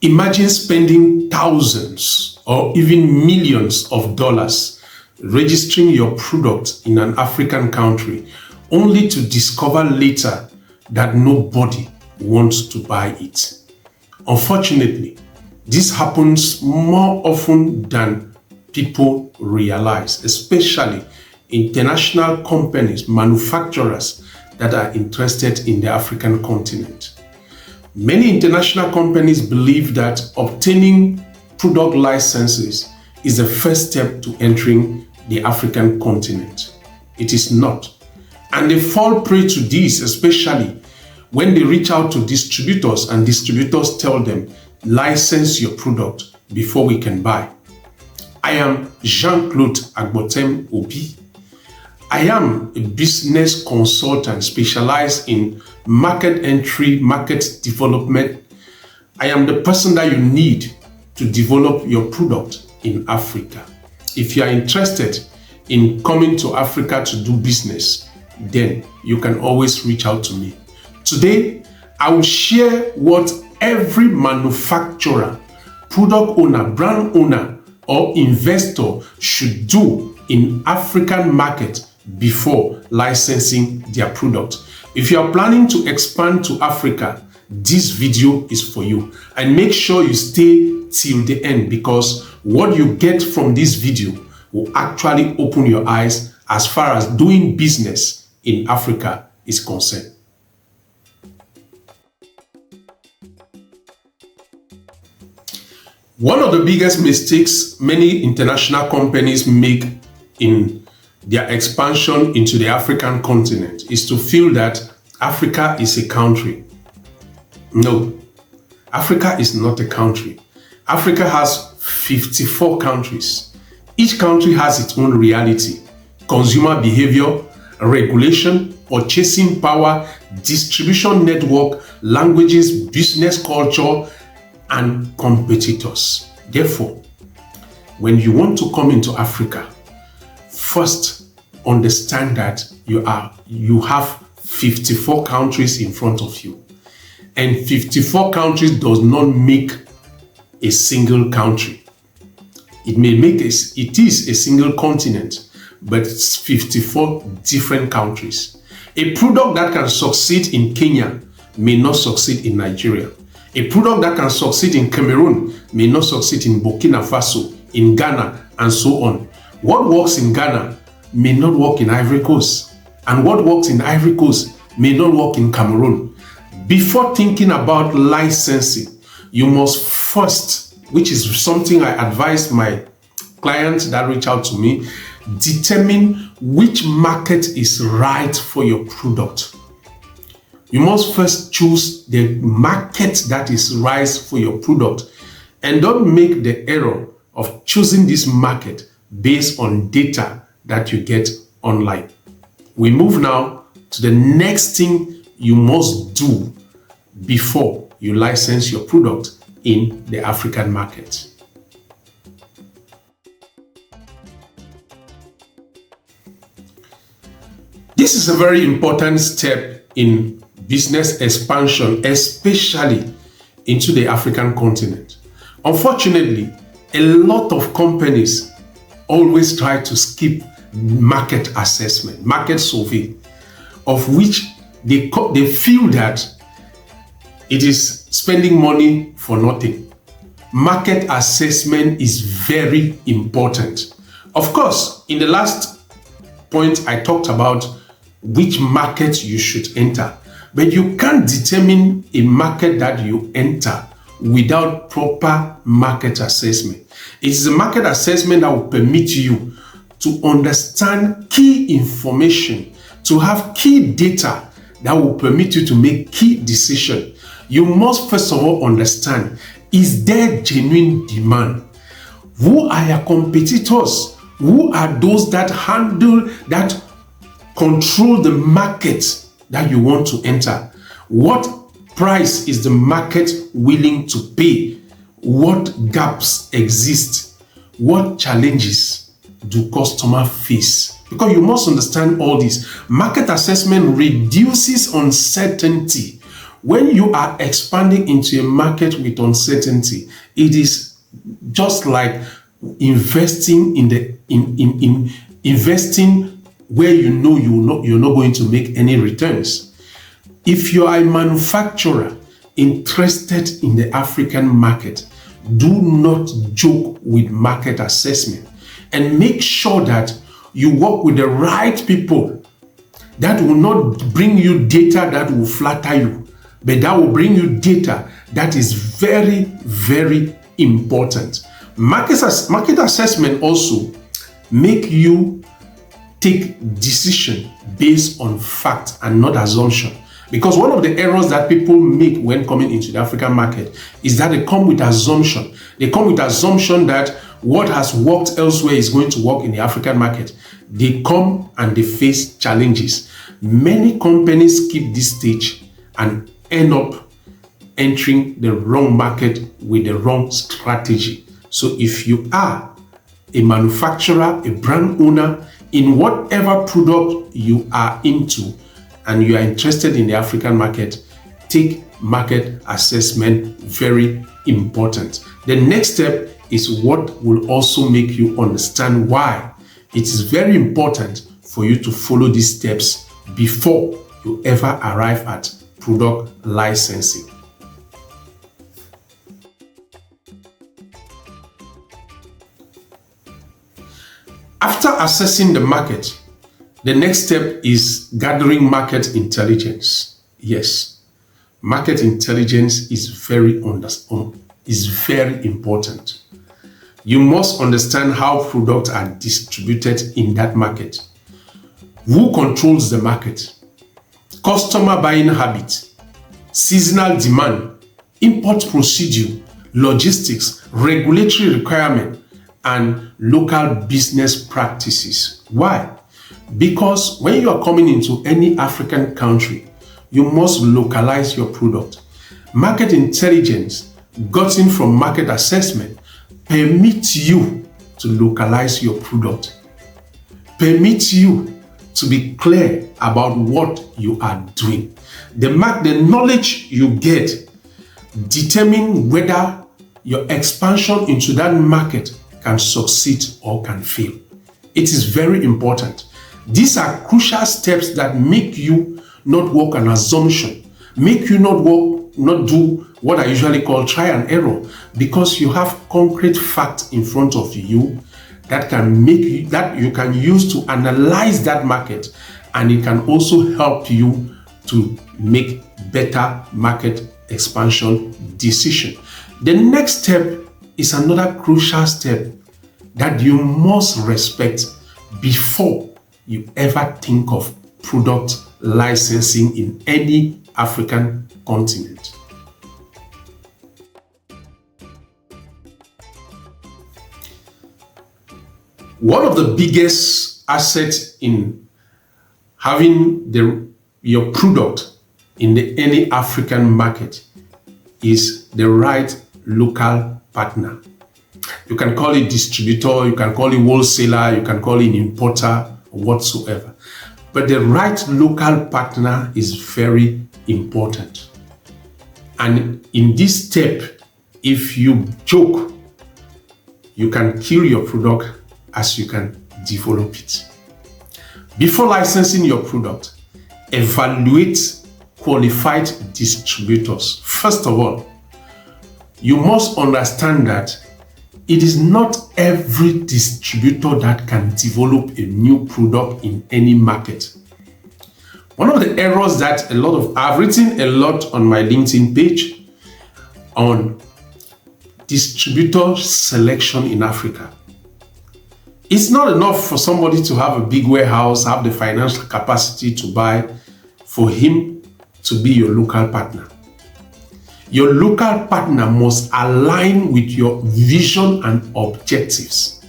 Imagine spending thousands or even millions of dollars registering your product in an African country only to discover later that nobody wants to buy it. Unfortunately, this happens more often than people realize, especially international companies, manufacturers that are interested in the African continent. Many international companies believe that obtaining product licenses is the first step to entering the African continent. It is not. And they fall prey to this, especially when they reach out to distributors and distributors tell them, license your product before we can buy. I am Jean-Claude Agbotem Obi. I am a business consultant specialized in market entry, market development. I am the person that you need to develop your product in Africa. If you are interested in coming to Africa to do business, then you can always reach out to me. Today, I will share what every manufacturer, product owner, brand owner, or investor should do in African market before licensing their product. If you are planning to expand to Africa, this video is for you. And make sure you stay till the end, because what you get from this video will actually open your eyes as far as doing business in Africa is concerned. One of the biggest mistakes many international companies make in their expansion into the African continent is to feel that Africa is a country. No, Africa is not a country. Africa has 54 countries. Each country has its own reality, consumer behavior, regulation, purchasing power, distribution network, languages, business culture, and competitors. Therefore, when you want to come into Africa, first understand that you have 54 countries in front of you. And 54 countries does not make a single country. It is a single continent, but it's 54 different countries. A product that can succeed in Kenya may not succeed in Nigeria. A product that can succeed in Cameroon may not succeed in Burkina Faso, in Ghana, and so on. What works in Ghana may not work in Ivory Coast, and what works in Ivory Coast may not work in Cameroon. Before thinking about licensing, you must first, which is something I advise my clients that reach out to me, determine which market is right for your product. You must first choose the market that is right for your product, and don't make the error of choosing this market based on data that you get online. We move now to the next thing you must do before you license your product in the African market. This is a very important step in business expansion, especially into the African continent. Unfortunately, a lot of companies always try to skip market assessment, market survey, of which they feel that it is spending money for nothing. Market assessment is very important. Of course, in the last point, I talked about which market you should enter. But you can't determine a market that you enter without proper market assessment. It is a market assessment that will permit you to understand key information, to have key data that will permit you to make key decisions. You must first of all understand, is there genuine demand? Who are your competitors? Who are those that control the market that you want to enter? What price is the market willing to pay? What gaps exist? What challenges do customers face? Because you must understand all this. Market assessment reduces uncertainty When you are expanding into a market with uncertainty, it is just like investing in investing where you know you're not going to make any returns. If you are a manufacturer interested in the African market, do not joke with market assessment, and make sure that you work with the right people that will not bring you data that will flatter you, but that will bring you data that is very, very important. Market assessment also make you take decision based on fact and not assumption. Because one of the errors that people make when coming into the African market is that they come with assumption. They come with assumption that what has worked elsewhere is going to work in the African market. They come and they face challenges. Many companies skip this stage and end up entering the wrong market with the wrong strategy. So if you are a manufacturer, a brand owner, in whatever product you are into, and you are interested in the African market, take market assessment very important. The next step is what will also make you understand why it is very important for you to follow these steps before you ever arrive at product licensing. After assessing the market, the next step is gathering market intelligence. Yes, market intelligence is very important. You must understand how products are distributed in that market. Who controls the market? Customer buying habits, seasonal demand, import procedure, logistics, regulatory requirement, and local business practices. Why? Because when you are coming into any African country, you must localize your product. Market intelligence, gotten from market assessment, permits you to localize your product, permits you to be clear about what you are doing. The knowledge you get determine whether your expansion into that market can succeed or can fail. It is very important. These are crucial steps that make you not work on assumption, make you not do what I usually call try and error, because you have concrete facts in front of you that you can use to analyze that market, and it can also help you to make better market expansion decision. The next step is another crucial step that you must respect before you ever think of product licensing in any African continent. One of the biggest assets in having your product in any African market is the right local partner. You can call it distributor, you can call it wholesaler, you can call it importer, or whatsoever. But the right local partner is very important. And in this step, if you joke, you can kill your product as you can develop it. Before licensing your product, evaluate qualified distributors. First of all, you must understand that it is not every distributor that can develop a new product in any market. One of the errors that I've written a lot on my LinkedIn page on distributor selection in Africa. It's not enough for somebody to have a big warehouse, have the financial capacity to buy, for him to be your local partner. Your local partner must align with your vision and objectives.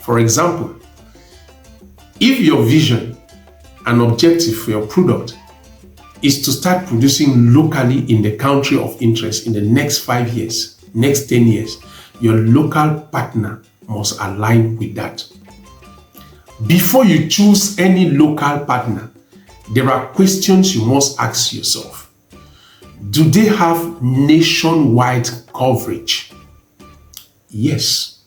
For example, if your vision and objective for your product is to start producing locally in the country of interest in the next 5 years, next 10 years, your local partner must align with that. Before you choose any local partner, there are questions you must ask yourself. Do they have nationwide coverage? Yes,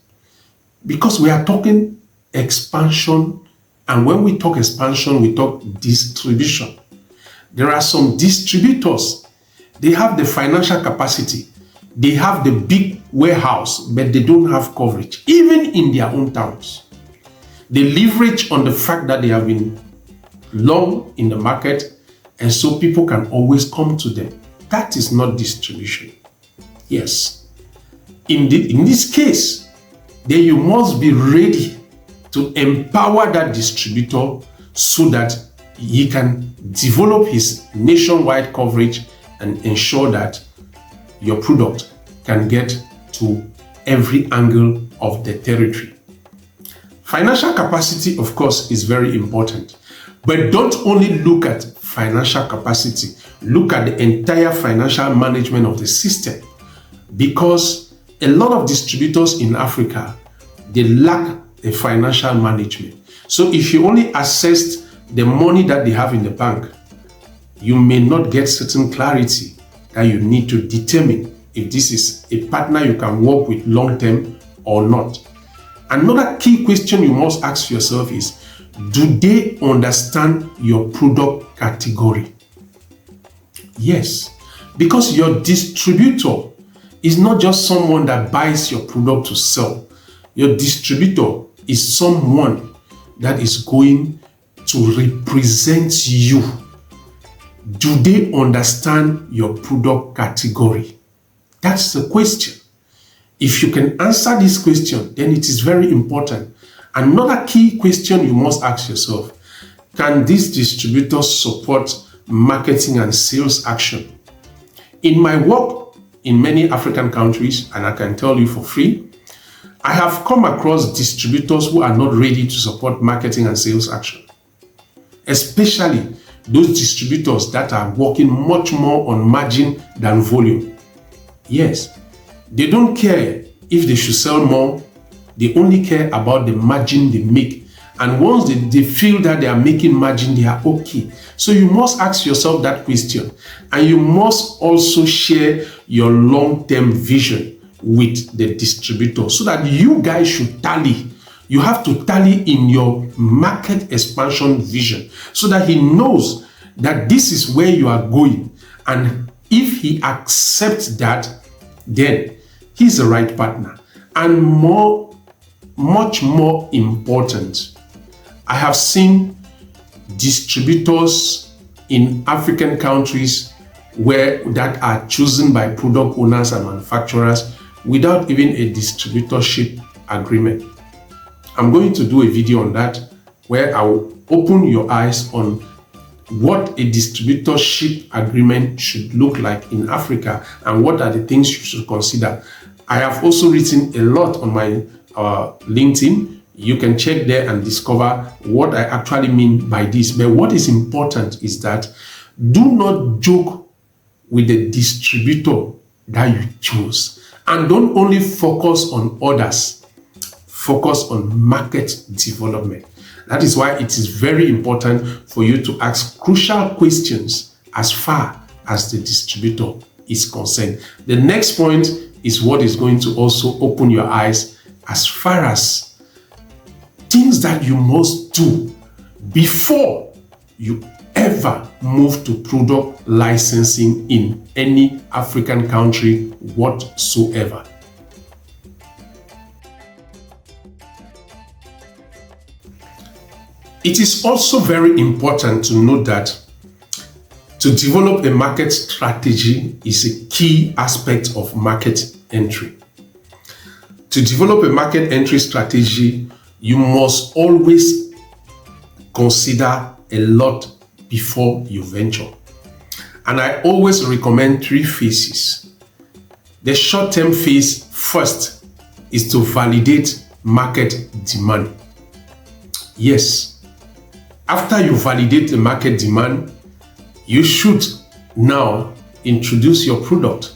because we are talking expansion, and when we talk expansion, we talk distribution. There are some distributors, they have the financial capacity, they have the big warehouse, but they don't have coverage, even in their own towns. They leverage on the fact that they have been long in the market, and so people can always come to them. That is not distribution. Yes. In this case, then you must be ready to empower that distributor so that he can develop his nationwide coverage and ensure that your product can get to every angle of the territory. Financial capacity, of course, is very important. But don't only look at financial capacity, look at the entire financial management of the system. Because a lot of distributors in Africa, they lack a financial management. So if you only assess the money that they have in the bank, you may not get certain clarity that you need to determine if this is a partner you can work with long term or not. Another key question you must ask yourself is, do they understand your product category? Yes, because your distributor is not just someone that buys your product to sell. Your distributor is someone that is going to represent you. Do they understand your product category? That's the question. If you can answer this question, then it is very important. Another key question you must ask yourself, can this distributor support marketing and sales action? In my work in many African countries, and I can tell you for free, I have come across distributors who are not ready to support marketing and sales action. Especially those distributors that are working much more on margin than volume. Yes, they don't care if they should sell more. They only care about the margin they make. And once they feel that they are making margin, they are okay. So you must ask yourself that question. And you must also share your long-term vision with the distributor so that you guys should tally. You have to tally in your market expansion vision so that he knows that this is where you are going. And if he accepts that, then he's the right partner. And much more important, I have seen distributors in African countries that are chosen by product owners and manufacturers without even a distributorship agreement. I'm going to do a video on that where I will open your eyes on what a distributorship agreement should look like in Africa and what are the things you should consider. I have also written a lot on my LinkedIn. You can check there and discover what I actually mean by this. But what is important is that do not joke with the distributor that you choose. And don't only focus on others, focus on market development. That is why it is very important for you to ask crucial questions as far as the distributor is concerned. The next point is what is going to also open your eyes as far as things that you must do before you ever move to product licensing in any African country whatsoever. It is also very important to note that to develop a market strategy is a key aspect of market entry. To develop a market entry strategy, you must always consider a lot before you venture. And I always recommend 3 phases. The short-term phase first is to validate market demand. Yes, after you validate the market demand, you should now introduce your product.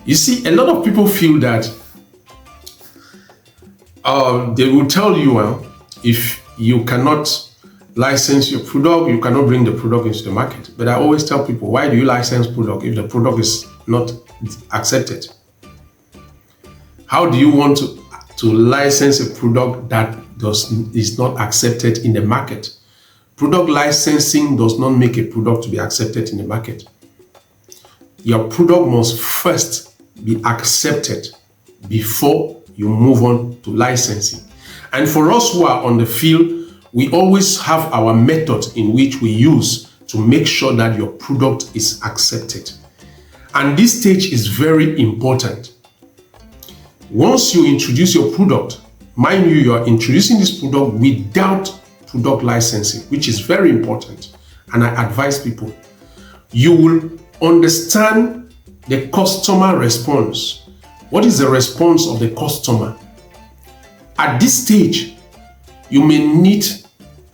You see, a lot of people feel that they will tell you if you cannot license your product, you cannot bring the product into the market. But I always tell people, why do you license product if the product is not accepted? How do you want to license a product that is not accepted in the market? Product licensing does not make a product to be accepted in the market. Your product must first be accepted before you move on to licensing. And for us who are on the field, we always have our method in which we use to make sure that your product is accepted. And this stage is very important. Once you introduce your product, mind you are introducing this product without product licensing, which is very important. And I advise people, you will understand the customer response. What is the response of the customer? At this stage, you may need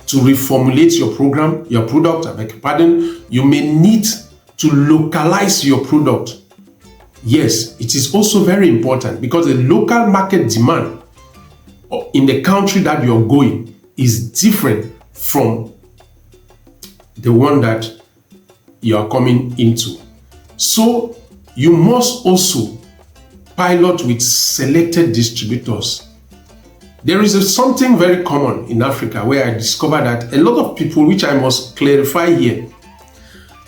to reformulate your program, your product, I beg your pardon. You may need to localize your product. Yes, it is also very important because the local market demand in the country that you're going is different from the one that you are coming into. So you must also pilot with selected distributors. There is something very common in Africa where I discovered that a lot of people, which I must clarify here,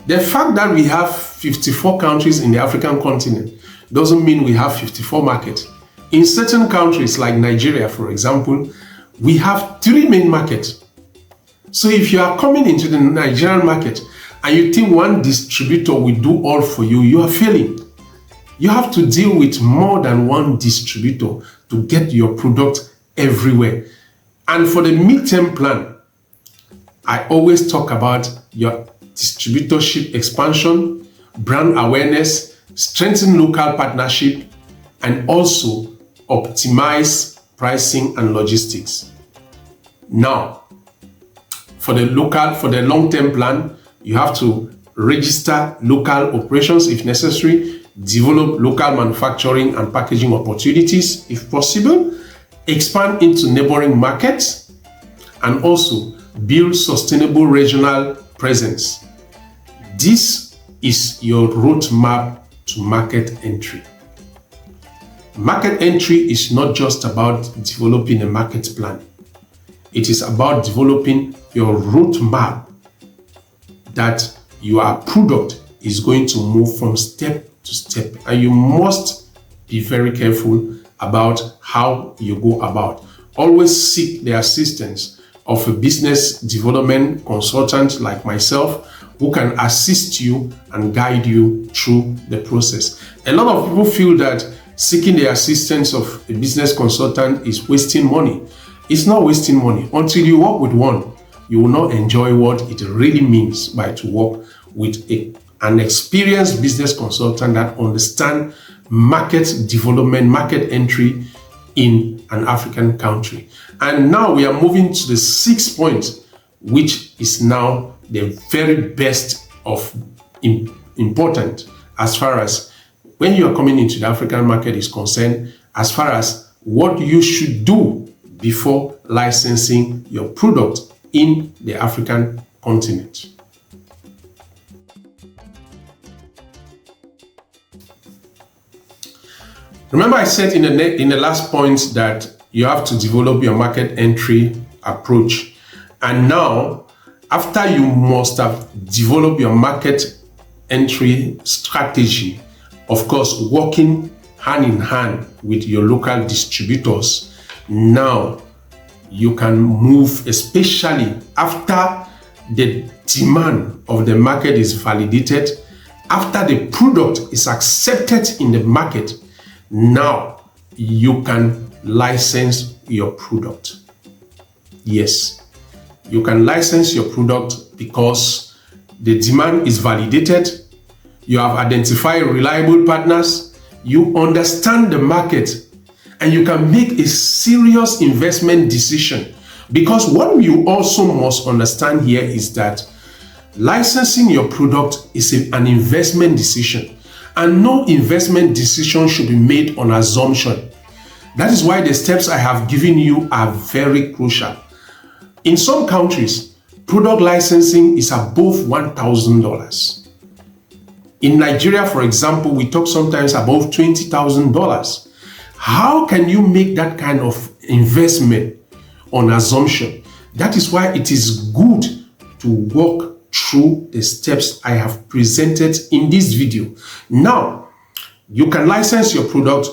the fact that we have 54 countries in the African continent doesn't mean we have 54 markets. In certain countries like Nigeria, for example, we have 3 main markets. So if you are coming into the Nigerian market and you think one distributor will do all for you, you are failing. You have to deal with more than one distributor to get your product everywhere. And for the midterm plan, I always talk about your distributorship expansion, brand awareness, strengthen local partnership, and also optimize pricing and logistics. Now, for the long-term plan, you have to register local operations if necessary, develop local manufacturing and packaging opportunities if possible, expand into neighboring markets, and also build sustainable regional presence. This is your roadmap to market entry. Market entry is not just about developing a market plan. It is about developing your roadmap that your product is going to move from step to step. And you must be very careful about how you go about. Always seek the assistance of a business development consultant like myself who can assist you and guide you through the process. A lot of people feel that seeking the assistance of a business consultant is wasting money. It's not wasting money. Until you work with one, you will not enjoy what it really means by to work with an experienced business consultant that understands market development, market entry in an African country. And now we are moving to the 6th point, which is now the very best of important as far as when you are coming into the African market is concerned, as far as what you should do before licensing your product in the African continent. Remember I said in the last point that you have to develop your market entry approach. And now, after you must have developed your market entry strategy, of course, working hand in hand with your local distributors, now you can move, especially after the demand of the market is validated, after the product is accepted in the market. Now you can license your product. Yes, you can license your product because the demand is validated. You have identified reliable partners. You understand the market, and you can make a serious investment decision. Because what you also must understand here is that licensing your product is an investment decision. And no investment decision should be made on assumption. That is why the steps I have given you are very crucial. In some countries, product licensing is above $1,000. In Nigeria, for example, we talk sometimes above $20,000. How can you make that kind of investment on assumption? That is why it is good to walk through the steps I have presented in this video. Now, you can license your product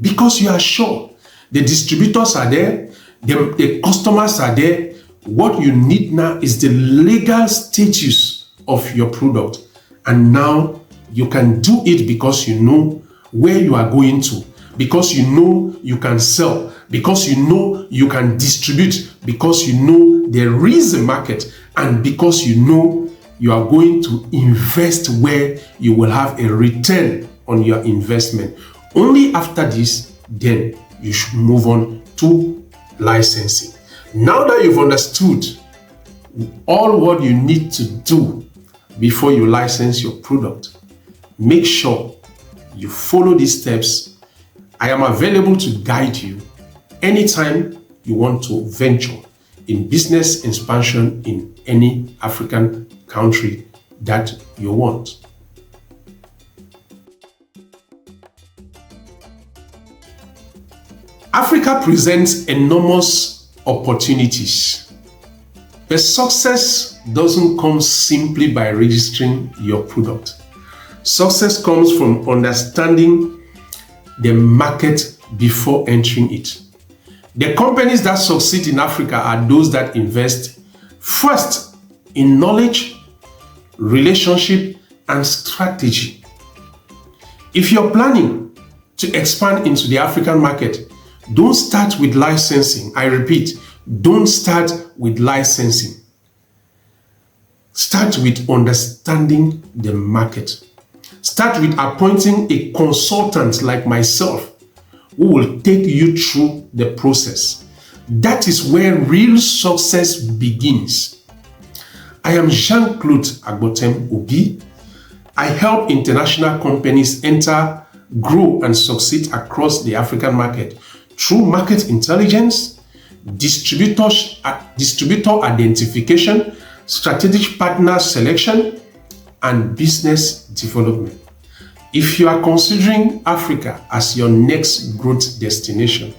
because you are sure the distributors are there, the customers are there. What you need now is the legal status of your product. And now you can do it because you know where you are going to, because you know you can sell, because you know you can distribute, because you know there is a market, and because you know you are going to invest where you will have a return on your investment. Only after this, then you should move on to licensing. Now that you've understood all what you need to do before you license your product, make sure you follow these steps. I am available to guide you anytime you want to venture in business expansion in any African country that you want. Africa presents enormous opportunities. The success doesn't come simply by registering your product. Success comes from understanding the market before entering it. The companies that succeed in Africa are those that invest first in knowledge, relationship, and strategy. If you're planning to expand into the African market, don't start with licensing. I repeat, don't start with licensing. Start with understanding the market. Start with appointing a consultant like myself who will take you through the process. That is where real success begins. I am Jean-Claude Agbotem Obi. I help international companies enter, grow, and succeed across the African market through market intelligence, distributor identification, strategic partner selection, and business development. If you are considering Africa as your next growth destination,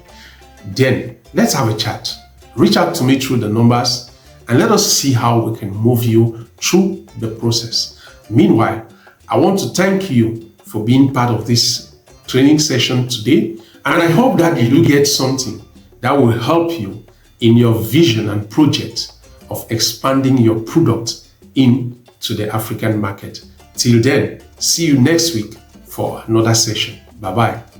then let's have a chat. Reach out to me through the numbers and let us see how we can move you through the process. Meanwhile, I want to thank you for being part of this training session today, and I hope that you do get something that will help you in your vision and project of expanding your product into the African market. Till then, see you next week for another session. Bye-bye.